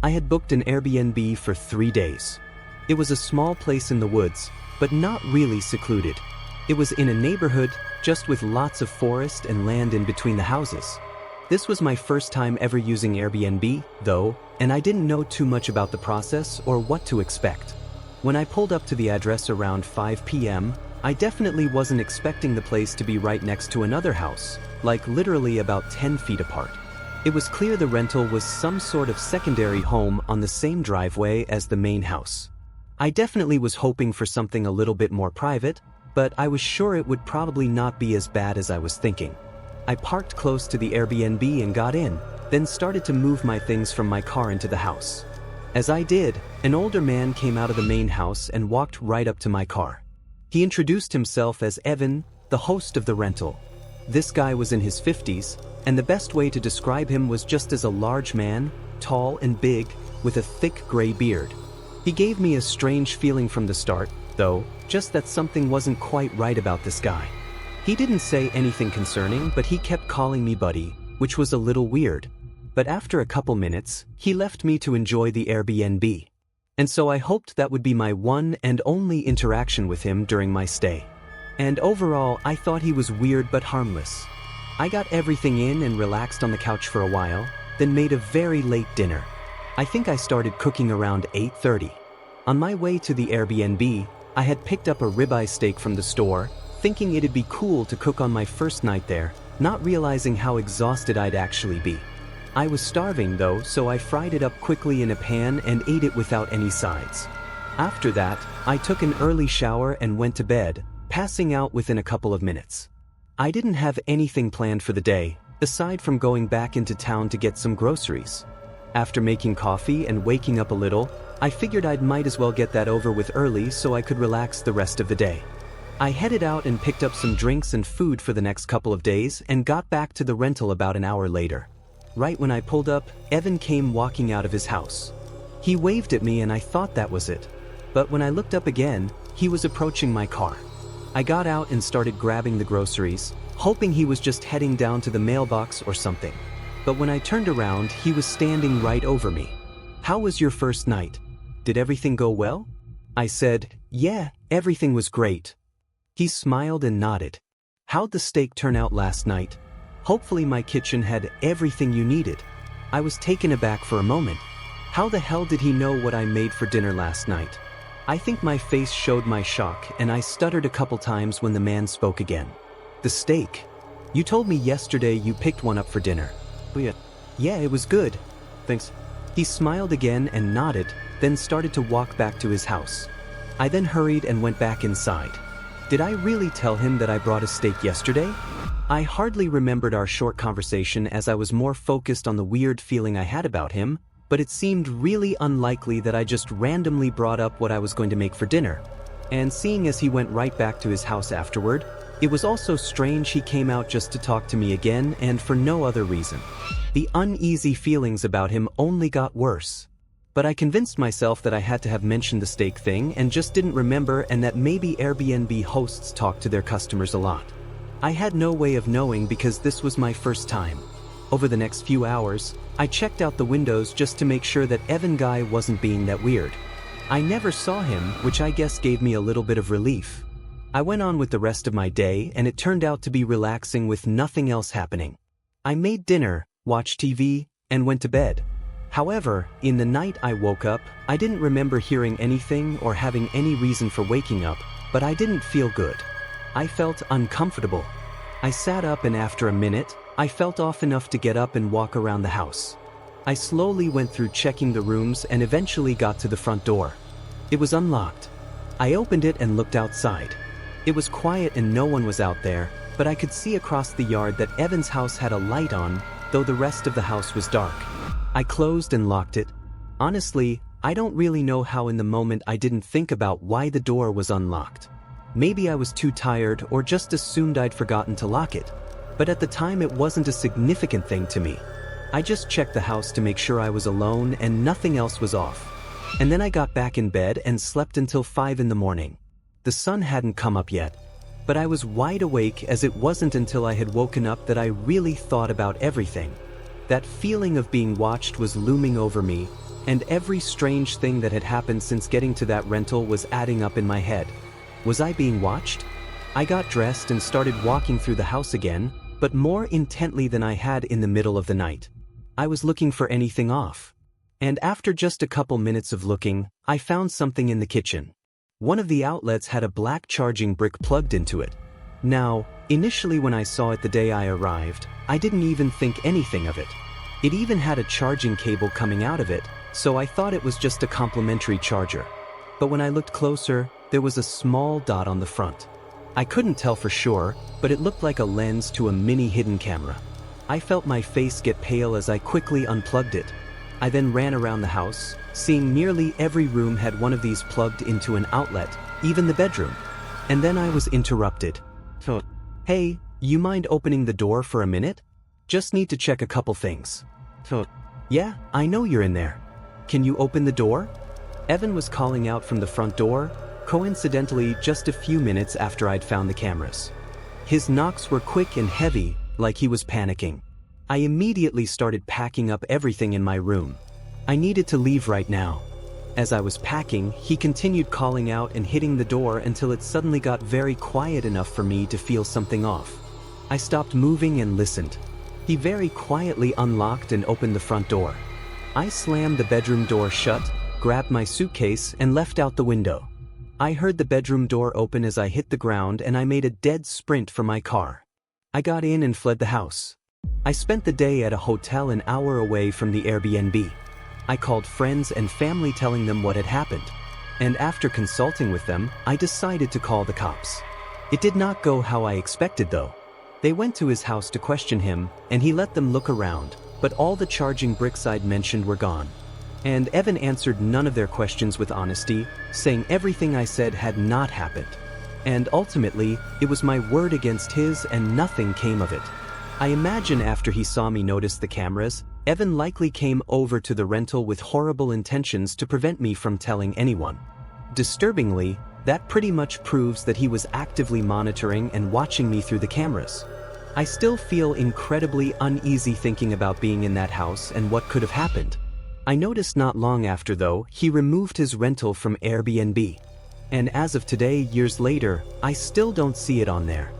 I had booked an Airbnb for 3 days. It was a small place in the woods, but not really secluded. It was in a neighborhood, just with lots of forest and land in between the houses. This was my first time ever using Airbnb, though, and I didn't know too much about the process or what to expect. When I pulled up to the address around 5 p.m., I definitely wasn't expecting the place to be right next to another house, like literally about 10 feet apart. It was clear the rental was some sort of secondary home on the same driveway as the main house. I definitely was hoping for something a little bit more private, but I was sure it would probably not be as bad as I was thinking. I parked close to the Airbnb and got in, then started to move my things from my car into the house. As I did, an older man came out of the main house and walked right up to my car. He introduced himself as Evan, the host of the rental. This guy was in his 50s, and the best way to describe him was just as a large man, tall and big, with a thick gray beard. He gave me a strange feeling from the start, though, just that something wasn't quite right about this guy. He didn't say anything concerning, but he kept calling me buddy, which was a little weird. But after a couple minutes, he left me to enjoy the Airbnb. And so I hoped that would be my one and only interaction with him during my stay. And overall, I thought he was weird but harmless. I got everything in and relaxed on the couch for a while, then made a very late dinner. I think I started cooking around 8:30. On my way to the Airbnb, I had picked up a ribeye steak from the store, thinking it'd be cool to cook on my first night there, not realizing how exhausted I'd actually be. I was starving though, so I fried it up quickly in a pan and ate it without any sides. After that, I took an early shower and went to bed, passing out within a couple of minutes. I didn't have anything planned for the day, aside from going back into town to get some groceries. After making coffee and waking up a little, I figured I might as well get that over with early so I could relax the rest of the day. I headed out and picked up some drinks and food for the next couple of days and got back to the rental about an hour later. Right when I pulled up, Evan came walking out of his house. He waved at me and I thought that was it. But when I looked up again, he was approaching my car. I got out and started grabbing the groceries, hoping he was just heading down to the mailbox or something. But when I turned around, he was standing right over me. "How was your first night? Did everything go well?" I said, "Yeah, everything was great." He smiled and nodded. "How'd the steak turn out last night? Hopefully my kitchen had everything you needed." I was taken aback for a moment. How the hell did he know what I made for dinner last night? I think my face showed my shock and I stuttered a couple times when the man spoke again. "The steak? You told me yesterday you picked one up for dinner." "Oh yeah. Yeah, it was good. Thanks." He smiled again and nodded, then started to walk back to his house. I then hurried and went back inside. Did I really tell him that I brought a steak yesterday? I hardly remembered our short conversation as I was more focused on the weird feeling I had about him, but it seemed really unlikely that I just randomly brought up what I was going to make for dinner. And seeing as he went right back to his house afterward, it was also strange he came out just to talk to me again and for no other reason. The uneasy feelings about him only got worse. But I convinced myself that I had to have mentioned the steak thing and just didn't remember, and that maybe Airbnb hosts talk to their customers a lot. I had no way of knowing because this was my first time. Over the next few hours, I checked out the windows just to make sure that Evan guy wasn't being that weird. I never saw him, which I guess gave me a little bit of relief. I went on with the rest of my day and it turned out to be relaxing with nothing else happening. I made dinner, watched TV, and went to bed. However, in the night I woke up, I didn't remember hearing anything or having any reason for waking up, but I didn't feel good. I felt uncomfortable. I sat up and after a minute, I felt off enough to get up and walk around the house. I slowly went through checking the rooms and eventually got to the front door. It was unlocked. I opened it and looked outside. It was quiet and no one was out there, but I could see across the yard that Evan's house had a light on, though the rest of the house was dark. I closed and locked it. Honestly, I don't really know how in the moment I didn't think about why the door was unlocked. Maybe I was too tired or just assumed I'd forgotten to lock it. But at the time it wasn't a significant thing to me. I just checked the house to make sure I was alone and nothing else was off. And then I got back in bed and slept until 5 in the morning. The sun hadn't come up yet, but I was wide awake as it wasn't until I had woken up that I really thought about everything. That feeling of being watched was looming over me, And every strange thing that had happened since getting to that rental was adding up in my head. Was I being watched? I got dressed and started walking through the house again, but more intently than I had in the middle of the night. I was looking for anything off. And after just a couple minutes of looking, I found something in the kitchen. One of the outlets had a black charging brick plugged into it. Now, initially when I saw it the day I arrived, I didn't even think anything of it. It even had a charging cable coming out of it, so I thought it was just a complimentary charger. But when I looked closer, there was a small dot on the front. I couldn't tell for sure, but it looked like a lens to a mini hidden camera. I felt my face get pale as I quickly unplugged it. I then ran around the house, seeing nearly every room had one of these plugged into an outlet, even the bedroom. And then I was interrupted. Hey, you mind opening the door for a minute? Just need to check a couple things. Yeah, I know you're in there. Can you open the door? Evan was calling out from the front door, coincidentally just a few minutes after I'd found the cameras. His knocks were quick and heavy, like he was panicking. I immediately started packing up everything in my room. I needed to leave right now. As I was packing, he continued calling out and hitting the door until it suddenly got very quiet enough for me to feel something off. I stopped moving and listened. He very quietly unlocked and opened the front door. I slammed the bedroom door shut, grabbed my suitcase, and left out the window. I heard the bedroom door open as I hit the ground and I made a dead sprint for my car. I got in and fled the house. I spent the day at a hotel an hour away from the Airbnb. I called friends and family telling them what had happened. And after consulting with them, I decided to call the cops. It did not go how I expected though. They went to his house to question him, and he let them look around, but all the charging bricks I'd mentioned were gone. And Evan answered none of their questions with honesty, saying everything I said had not happened. And ultimately, it was my word against his and nothing came of it. I imagine after he saw me notice the cameras, Evan likely came over to the rental with horrible intentions to prevent me from telling anyone. Disturbingly, that pretty much proves that he was actively monitoring and watching me through the cameras. I still feel incredibly uneasy thinking about being in that house and what could have happened. I noticed not long after though, he removed his rental from Airbnb. And as of today, years later, I still don't see it on there.